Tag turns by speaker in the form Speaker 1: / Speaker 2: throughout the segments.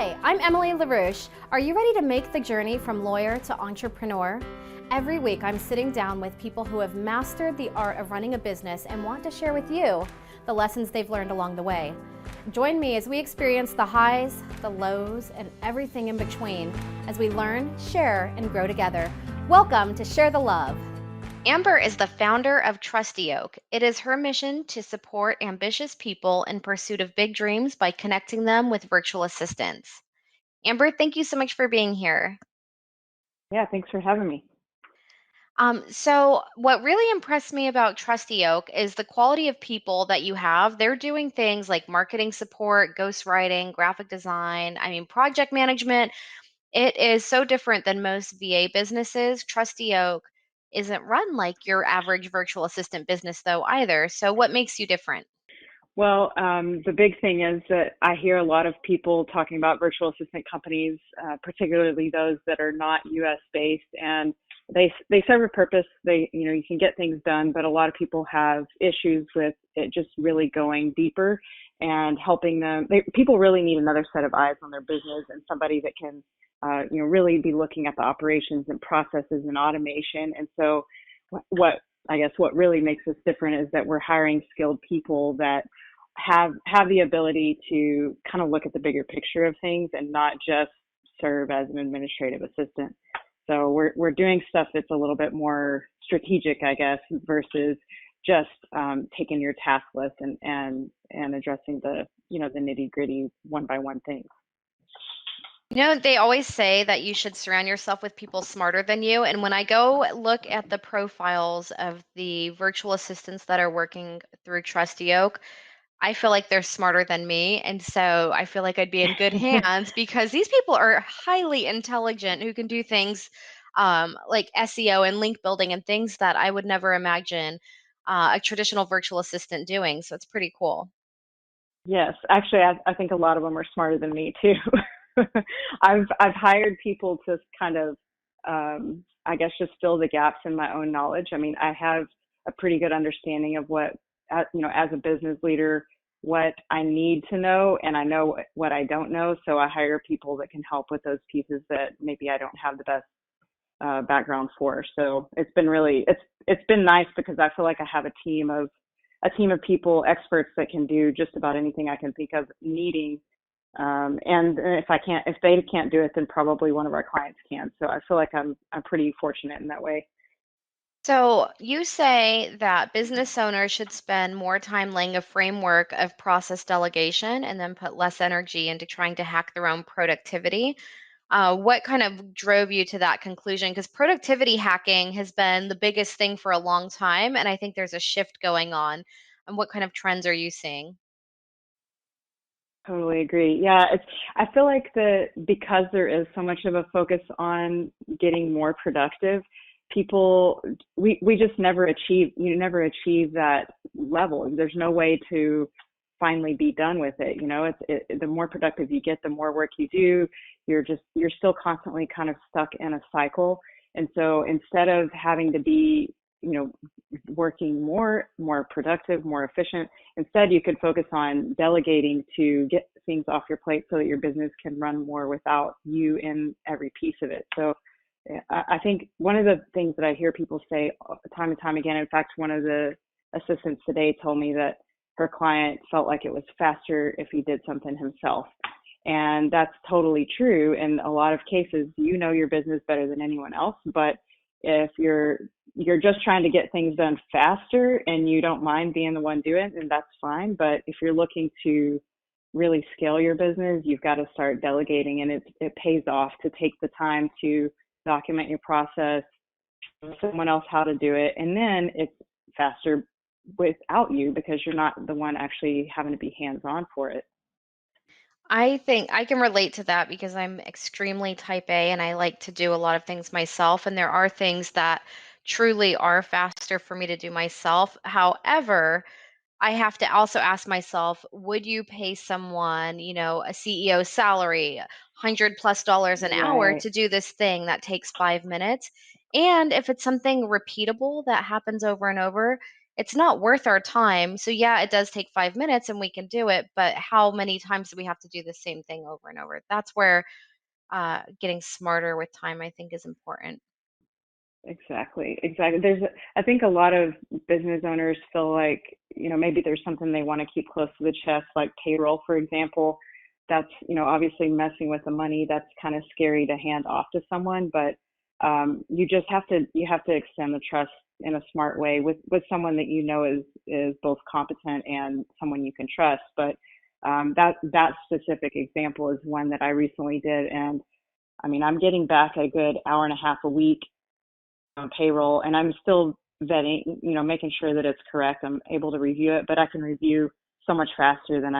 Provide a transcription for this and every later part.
Speaker 1: Hi, I'm Emily LaRouche. Are you ready to make the journey from lawyer to entrepreneur? Every week, I'm sitting down with people who have mastered the art of running a business and want to share with you the lessons they've learned along the way. Join me as we experience the highs, the lows, and everything in between as we learn, share, and grow together. Welcome to Share the Love. Amber is the founder of Trustee Oak. It is her mission to support ambitious people in pursuit of big dreams by connecting them with virtual assistants. Amber, thank you so much for being here.
Speaker 2: Yeah, thanks for having me.
Speaker 1: So what really impressed me about Trustee Oak is the quality of people that you have. They're doing things like marketing support, ghostwriting, graphic design, project management. It is so different than most VA businesses. Trustee Oak isn't run like your average virtual assistant business, though, either. So, what makes you different?
Speaker 2: Well, the big thing is that I hear a lot of people talking about virtual assistant companies, particularly those that are not U.S. based, and they serve a purpose. You can get things done, but a lot of people have issues with it just really going deeper and helping them. People really need another set of eyes on their business and somebody that can, really be looking at the operations and processes and automation. And so, what I guess what really makes us different is that we're hiring skilled people that have the ability to kind of look at the bigger picture of things and not just serve as an administrative assistant. So we're doing stuff that's a little bit more strategic, I guess, versus just taking your task list and addressing the nitty gritty one by one things.
Speaker 1: They always say that you should surround yourself with people smarter than you. And when I go look at the profiles of the virtual assistants that are working through Trustee Oak, I feel like they're smarter than me. And so I feel like I'd be in good hands because these people are highly intelligent who can do things like SEO and link building and things that I would never imagine a traditional virtual assistant doing. So it's pretty cool.
Speaker 2: Yes, actually, I think a lot of them are smarter than me too. I've hired people to kind of, I guess, just fill the gaps in my own knowledge. I mean, I have a pretty good understanding of what, as a business leader, what I need to know, and I know what I don't know. So I hire people that can help with those pieces that maybe I don't have the best background for. So it's been nice because I feel like I have a team of people, experts that can do just about anything I can think of needing. And if they can't do it, then probably one of our clients can. So I feel like I'm pretty fortunate in that way.
Speaker 1: So you say that business owners should spend more time laying a framework of process delegation and then put less energy into trying to hack their own productivity. What kind of drove you to that conclusion? Because productivity hacking has been the biggest thing for a long time, and I think there's a shift going on. And what kind of trends are you seeing?
Speaker 2: Totally agree. Yeah, I feel like because there is so much of a focus on getting more productive, we just you never achieve that level. There's no way to finally be done with it. The more productive you get, the more work you do, you're still constantly kind of stuck in a cycle. And so instead of having to be, working more productive, more efficient, instead, you could focus on delegating to get things off your plate so that your business can run more without you in every piece of it. So I think one of the things that I hear people say time and time again, in fact, one of the assistants today told me that her client felt like it was faster if he did something himself. And that's totally true. In a lot of cases, you know your business better than anyone else. But if you're just trying to get things done faster and you don't mind being the one doing it, then that's fine. But if you're looking to really scale your business, you've got to start delegating, and it pays off to take the time to document your process, show someone else how to do it, and then it's faster without you because you're not the one actually having to be hands-on for it.
Speaker 1: I think I can relate to that because I'm extremely type A and I like to do a lot of things myself. And there are things that truly are faster for me to do myself. However, I have to also ask myself, would you pay someone, a CEO salary, $100+ an hour
Speaker 2: Right.
Speaker 1: to do this thing that takes 5 minutes? And if it's something repeatable that happens over and over,
Speaker 3: it's not worth our time. So yeah, it does take 5 minutes and we can do it, but how many times do we have to do the same thing over and over? That's where getting smarter with time, I think, is important.
Speaker 2: Exactly, exactly. I think a lot of business owners feel like, maybe there's something they want to keep close to the chest, like payroll, for example. That's, obviously messing with the money. That's kind of scary to hand off to someone, but you have to extend the trust in a smart way with someone that is both competent and someone you can trust. But that specific example is one that I recently did, and I mean, I'm getting back a good hour and a half a week on payroll, and I'm still vetting, making sure that it's correct. I'm able to review it, but I can review so much faster than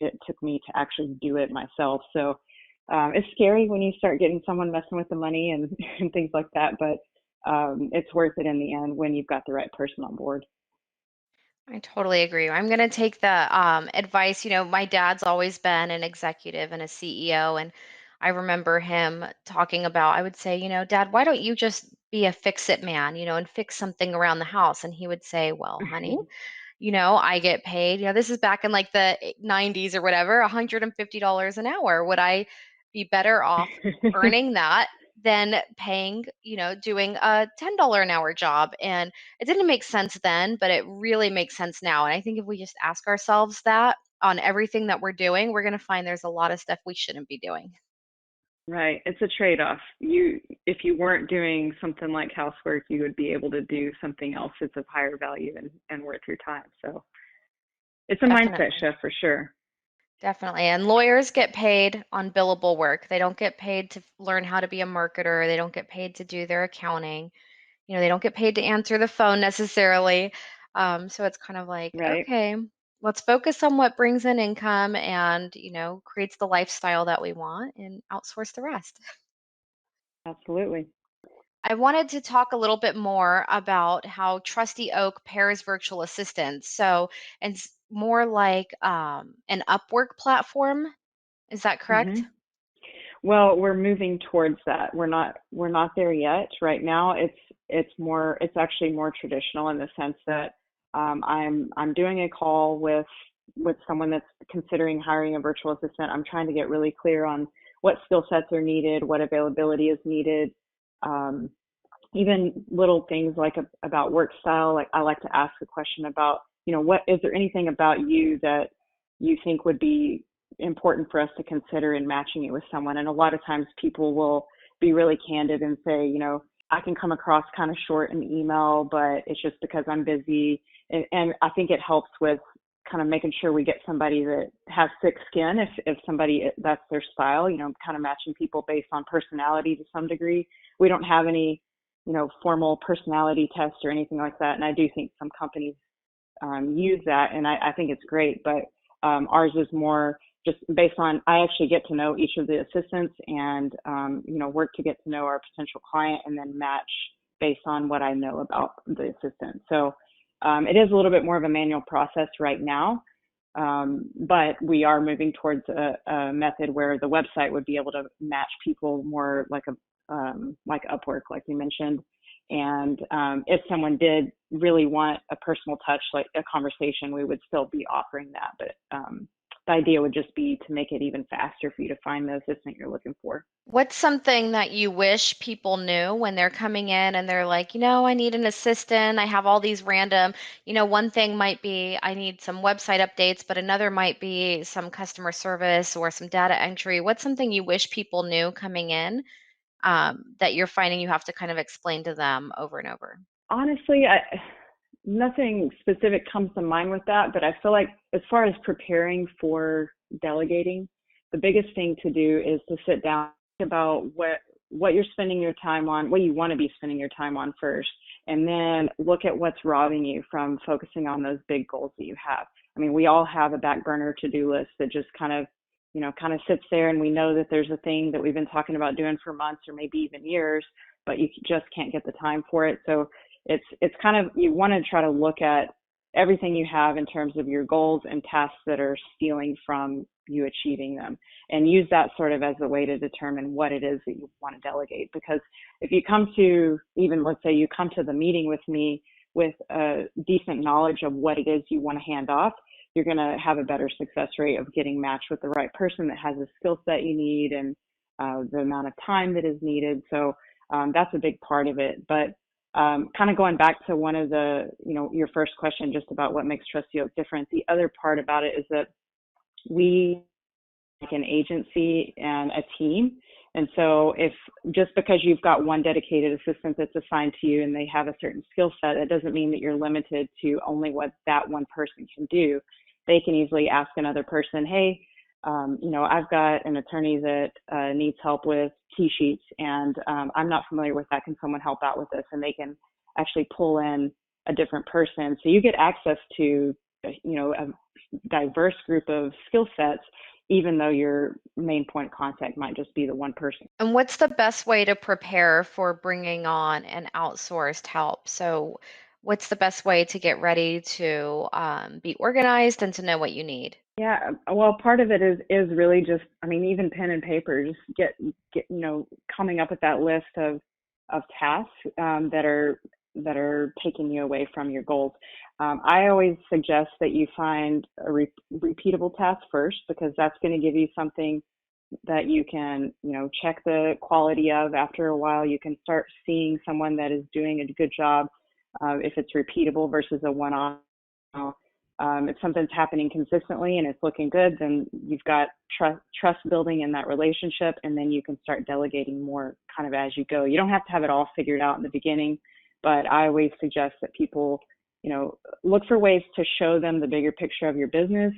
Speaker 2: it took me to actually do it myself. So it's scary when you start getting someone messing with the money and, and things like that, but it's worth it in the end when you've got the right person on board.
Speaker 3: I totally agree. I'm going to take the advice. My dad's always been an executive and a CEO, and I remember him talking about, I would say, Dad, why don't you just be a fix it man, and fix something around the house? And he would say, well, honey, I get paid, this is back in like the 90s or whatever, $150 an hour. Would I be better off earning that than paying, doing a $10 an hour job? And it didn't make sense then, but it really makes sense now. And I think if we just ask ourselves that on everything that we're doing, we're going to find there's a lot of stuff we shouldn't be doing.
Speaker 2: Right. It's a trade-off. If you weren't doing something like housework, you would be able to do something else that's of higher value and worth your time. So it's a mindset
Speaker 3: Definitely.
Speaker 2: shift for sure.
Speaker 3: Definitely. And lawyers get paid on billable work. They don't get paid to learn how to be a marketer. They don't get paid to do their accounting. They don't get paid to answer the phone necessarily. So it's kind of like,
Speaker 2: Right.
Speaker 3: okay, let's focus on what brings in income and, creates the lifestyle that we want and outsource the rest.
Speaker 2: Absolutely.
Speaker 3: I wanted to talk a little bit more about how Trustee Oak pairs virtual assistants. So it's more like an Upwork platform. Is that correct?
Speaker 2: hmm Well, we're moving towards that. We're not there yet. Right now, it's actually more traditional in the sense that I'm doing a call with someone that's considering hiring a virtual assistant. I'm trying to get really clear on what skill sets are needed, what availability is needed, um, even little things like about work style. Like I like to ask a question about, what is there anything about you that you think would be important for us to consider in matching you with someone? And a lot of times people will be really candid and say, I can come across kind of short in email, but it's just because I'm busy. And I think it helps with kind of making sure we get somebody that has thick skin if somebody that's their style, kind of matching people based on personality to some degree. We don't have any formal personality tests or anything like that. And I do think some companies use that, and I think it's great. But ours is more just based on, I actually get to know each of the assistants and, work to get to know our potential client and then match based on what I know about the assistant. So it is a little bit more of a manual process right now. But we are moving towards a method where the website would be able to match people more like Upwork, like you mentioned. And if someone did really want a personal touch, like a conversation, we would still be offering that. But the idea would just be to make it even faster for you to find the assistant you're looking for.
Speaker 3: What's something that you wish people knew when they're coming in and they're like, I need an assistant. I have all these random, one thing might be I need some website updates, but another might be some customer service or some data entry. What's something you wish people knew coming in that you're finding you have to kind of explain to them over and over?
Speaker 2: Honestly, nothing specific comes to mind with that, but I feel like as far as preparing for delegating, the biggest thing to do is to sit down about what you're spending your time on, what you want to be spending your time on first, and then look at what's robbing you from focusing on those big goals that you have. I mean, we all have a back burner to-do list that just kind of sits there, and we know that there's a thing that we've been talking about doing for months or maybe even years, but you just can't get the time for it. So it's kind of, you want to try to look at everything you have in terms of your goals and tasks that are stealing from you achieving them, and use that sort of as a way to determine what it is that you want to delegate. Because if you come to, even let's say you come to the meeting with me with a decent knowledge of what it is you want to hand off, you're going to have a better success rate of getting matched with the right person that has the skill set you need and the amount of time that is needed. So that's a big part of it. But kind of going back to one of the, your first question just about what makes Trustee Oak different, the other part about it is that we like an agency and a team. And so if just because you've got one dedicated assistant that's assigned to you and they have a certain skill set, it doesn't mean that you're limited to only what that one person can do. They can easily ask another person, hey, I've got an attorney that needs help with T-sheets and I'm not familiar with that. Can someone help out with this? And they can actually pull in a different person. So you get access to, a diverse group of skill sets, even though your main point of contact might just be the one person.
Speaker 3: And what's the best way to prepare for bringing on an outsourced help? So, what's the best way to get ready to be organized and to know what you need?
Speaker 2: Yeah, well, part of it is really just, even pen and paper, just get coming up with that list of tasks that are taking you away from your goals. I always suggest that you find a repeatable task first, because that's going to give you something that you can, check the quality of. After a while, you can start seeing someone that is doing a good job if it's repeatable versus a one-off. If something's happening consistently and it's looking good, then you've got trust building in that relationship, and then you can start delegating more kind of as you go. You don't have to have it all figured out in the beginning, but I always suggest that people, look for ways to show them the bigger picture of your business.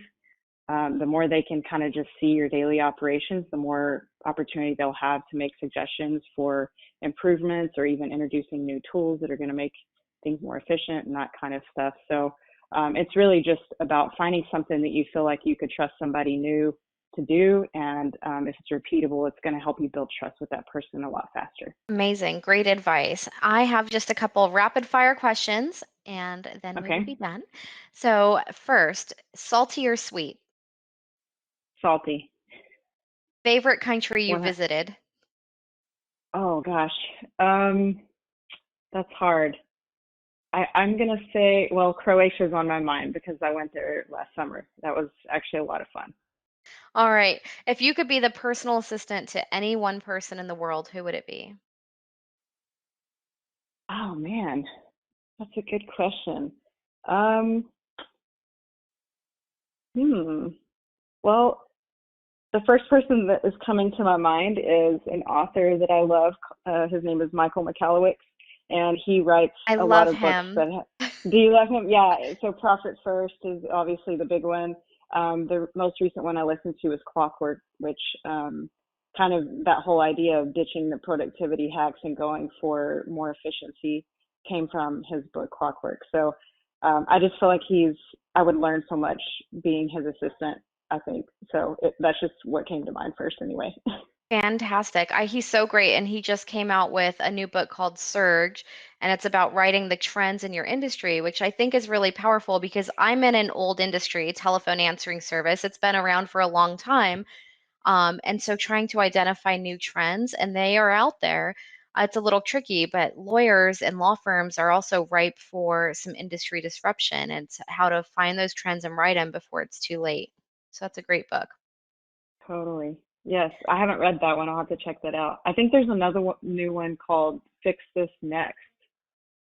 Speaker 2: The more they can kind of just see your daily operations, the more opportunity they'll have to make suggestions for improvements or even introducing new tools that are going to make things more efficient and that kind of stuff. So it's really just about finding something that you feel like you could trust somebody new to do. And if it's repeatable, it's going to help you build trust with that person a lot faster.
Speaker 3: Amazing. Great advice. I have just a couple of rapid fire questions and then we will
Speaker 2: Okay.
Speaker 3: be done. So, first, salty or sweet?
Speaker 2: Salty.
Speaker 3: Favorite country you
Speaker 2: One,
Speaker 3: visited?
Speaker 2: oh gosh, that's hard. I'm going to say, well, Croatia's on my mind because I went there last summer. That was actually a lot of fun.
Speaker 3: All right. If you could be the personal assistant to any one person in the world, who would it be?
Speaker 2: Oh man, that's a good question. Um, Well, the first person that is coming to my mind is an author that I love. His name is Michael Michalowicz, and he writes
Speaker 3: I
Speaker 2: a lot
Speaker 3: love
Speaker 2: of books
Speaker 3: him.
Speaker 2: that. Do you love him? Yeah. So Profit First is obviously the big one. The most recent one I listened to is Clockwork, which kind of that whole idea of ditching the productivity hacks and going for more efficiency came from his book Clockwork. So I just feel like I would learn so much being his assistant, I think. So that's just what came to mind first anyway.
Speaker 3: Fantastic. He's so great. And he just came out with a new book called Surge, and it's about writing the trends in your industry, which I think is really powerful because I'm in an old industry, telephone answering service. It's been around for a long time. And so trying to identify new trends, and they are out there. It's a little tricky, but lawyers and law firms are also ripe for some industry disruption. And it's how to find those trends and write them before it's too late. So that's a great book.
Speaker 2: Totally. Yes, I haven't read that one. I'll have to check that out. I think there's another new one called Fix This Next,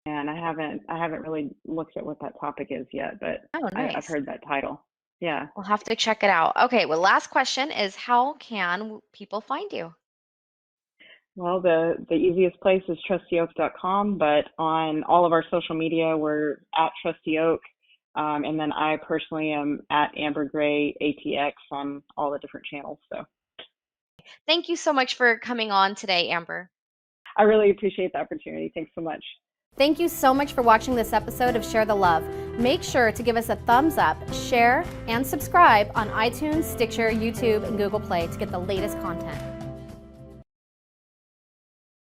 Speaker 2: and I haven't really looked at what that topic is yet, but
Speaker 3: Oh,
Speaker 2: I've
Speaker 3: nice.
Speaker 2: heard that title. Yeah.
Speaker 3: We'll have to check it out. Okay, well, last question is how can people find you?
Speaker 2: Well, the easiest place is trustyeoak.com, but on all of our social media, we're at Trustee Oak. And then I personally am at Amber Gray ATX on all the different channels. So
Speaker 3: Thank you so much for coming on today, Amber.
Speaker 2: I really appreciate the opportunity. Thanks so much.
Speaker 1: Thank you so much for watching this episode of Share the Love. Make sure to give us a thumbs up, share, and subscribe on iTunes, Stitcher, YouTube, and Google Play to get the latest content.